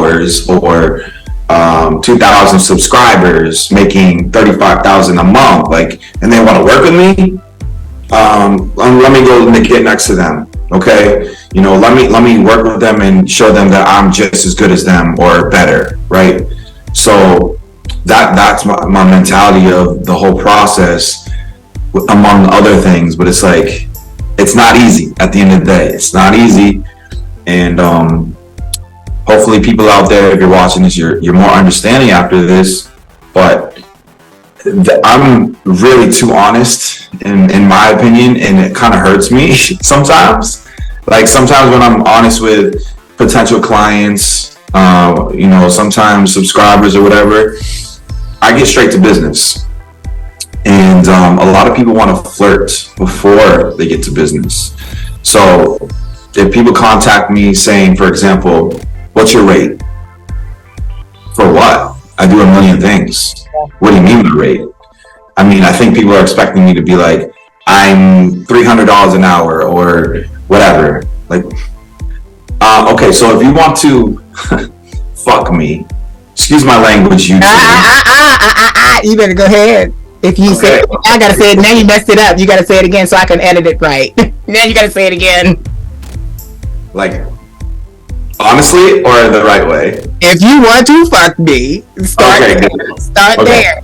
followers or 2,000 subscribers making 35,000 a month, like, and they want to work with me, let me go and get next to them. Okay, let me work with them and show them that I'm just as good as them or better, right? So that's my mentality of the whole process, among other things. But it's like, it's not easy at the end of the day. It's not easy. And hopefully people out there, if you're watching this, you're more understanding after this. But I'm really too honest in my opinion, and it kind of hurts me sometimes. Like sometimes when I'm honest with potential clients, sometimes subscribers or whatever, I get straight to business. And a lot of people want to flirt before they get to business. So if people contact me saying, for example, what's your rate? For what? I do a million things. What do you mean by rate? I mean, I think people are expecting me to be like, I'm $300 an hour or whatever. Like, okay, so if you want to fuck me, excuse my language, you you better go ahead. If you say, I gotta say it, now you messed it up. You gotta say it again so I can edit it right. Now you gotta say it again. Like, honestly, or the right way? If you want to fuck me, start there.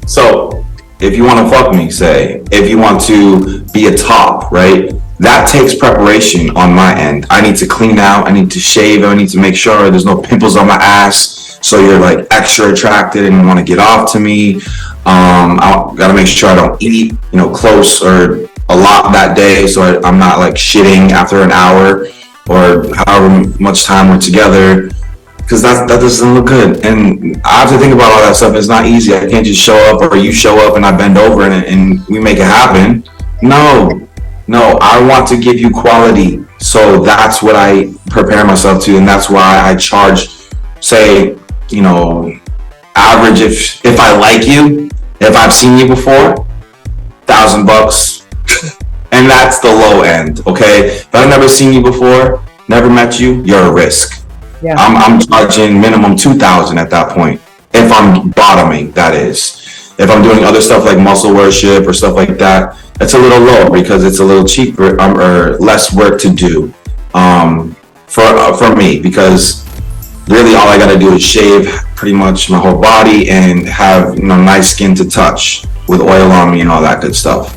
So, if you want to fuck me, say, if you want to be a top, right? That takes preparation on my end. I need to clean out, I need to shave, I need to make sure there's no pimples on my ass, so you're like extra attracted and you want to get off to me. I gotta make sure I don't eat, close or a lot that day, so I'm not like shitting after an hour or however much time we're together, because that doesn't look good. And I have to think about all that stuff. It's not easy. I can't just show up, or you show up and I bend over and we make it happen. No, I want to give you quality. So that's what I prepare myself to, and that's why I charge, say, average, if I like you, if I've seen you before, $1,000. And that's the low end, okay? If I've never seen you before, never met you, you're a risk. Yeah. I'm charging minimum $2,000 at that point. If I'm bottoming, that is. If I'm doing other stuff like muscle worship or stuff like that, it's a little low because it's a little cheaper or less work to do for me, because really all I gotta do is shave pretty much my whole body and have nice skin to touch with oil on me and all that good stuff.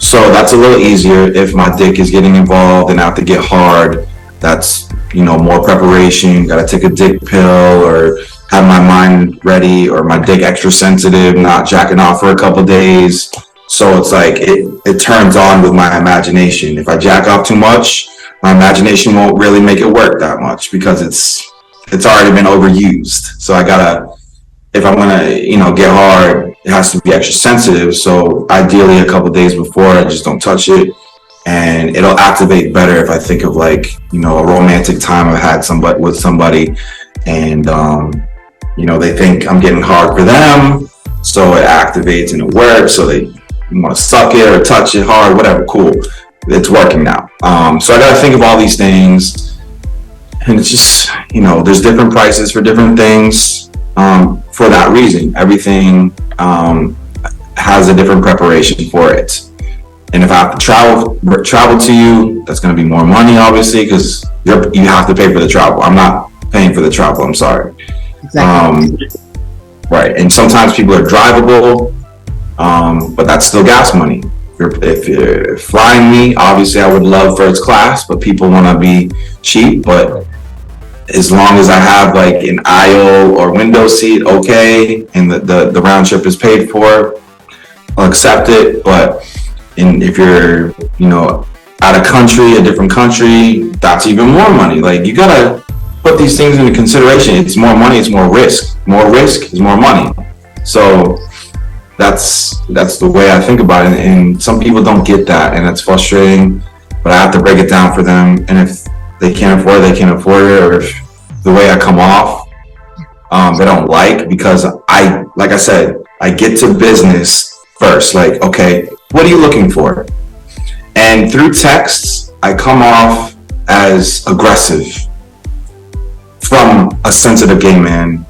So that's a little easier. If my dick is getting involved and I have to get hard, that's more preparation. Gotta take a dick pill or have my mind ready, or my dick extra sensitive, not jacking off for a couple days. So it's like it turns on with my imagination. If I jack off too much, my imagination won't really make it work that much because it's already been overused. So I gotta, if I'm gonna get hard, it has to be extra sensitive. So ideally a couple days before, I just don't touch it, and it'll activate better if I think of like a romantic time I've had with somebody, and they think I'm getting hard for them, so it activates and it works. So they want to suck it or touch it hard, whatever. Cool, it's working now. So I gotta think of all these things, and it's just there's different prices for different things. For that reason, everything has a different preparation for it. And if I have to travel to you, that's going to be more money, obviously, because you have to pay for the travel. I'm not paying for the travel. I'm sorry. Exactly. Right. And sometimes people are drivable, but that's still gas money. If you're flying me, obviously I would love first class, but people want to be cheap. But as long as I have like an aisle or window seat, okay, and the round trip is paid for, I'll accept it. But if you're, out of country, a different country, that's even more money. Like, you gotta put these things into consideration. It's more money, it's more risk. More risk is more money. So that's the way I think about it. And some people don't get that, and that's frustrating, but I have to break it down for them. And if they can't afford it, they can't afford it, or if the way I come off, they don't like, because like I said, I get to business first. Like, okay, what are you looking for? And through texts, I come off as aggressive. from a sensitive gay man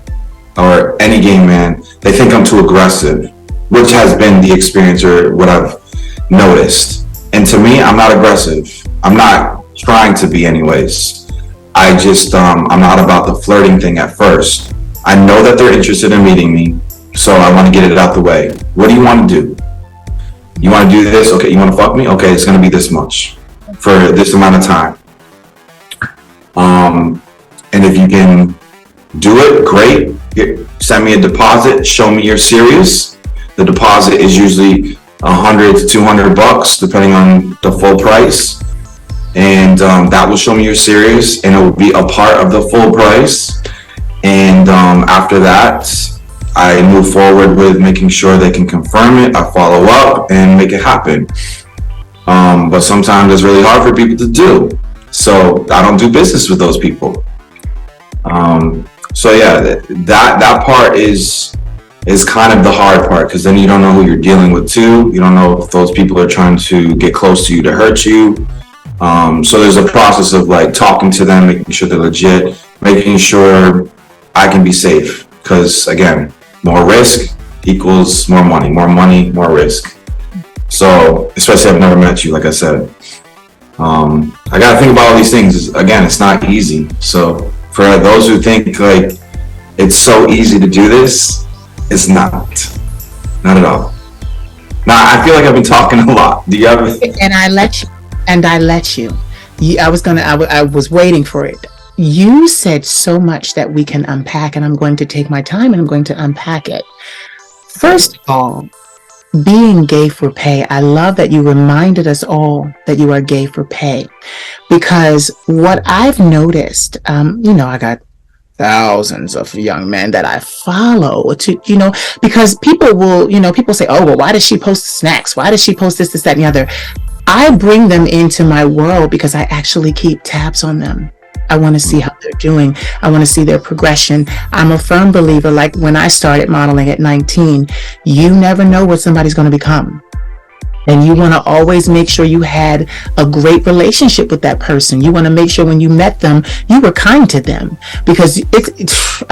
or any gay man, they think I'm too aggressive, which has been the experience or what I've noticed. And to me, I'm not aggressive. I'm not trying to be anyways. I just, I'm not about the flirting thing at first. I know that they're interested in meeting me, so I want to get it out the way. What do you want to do? You want to do this? Okay, you want to fuck me? Okay, it's going to be this much for this amount of time. And if you can do it, great. Send me a deposit. Show me you're serious. The deposit is usually $100 to $200, depending on the full price. And that will show me you're serious, and it will be a part of the full price. And after that, I move forward with making sure they can confirm it. I follow up and make it happen. But sometimes it's really hard for people to do. So I don't do business with those people. So yeah, that part is kind of the hard part, because then you don't know who you're dealing with too. You don't know if those people are trying to get close to you to hurt you. So there's a process of like talking to them, making sure they're legit, making sure I can be safe. Because again, more risk equals more money, more risk. So especially I've never met you, like I said. I gotta think about all these things. Again, it's not easy. So for those who think like it's so easy to do this, it's not at all. Now I feel like I've been talking a lot. Do you have? And I let you. I was waiting for it. You said so much that we can unpack, and I'm going to take my time and I'm going to unpack it. First of all, being gay for pay. I love that you reminded us all that you are gay for pay, because what I've noticed, I got thousands of young men that I follow because people will, people say, oh, well, why does she post snacks? Why does she post this, that, and the other? I bring them into my world because I actually keep tabs on them. I want to see how they're doing. I want to see their progression. I'm a firm believer, like when I started modeling at 19, you never know what somebody's going to become. And you want to always make sure you had a great relationship with that person. You want to make sure when you met them, you were kind to them, because it's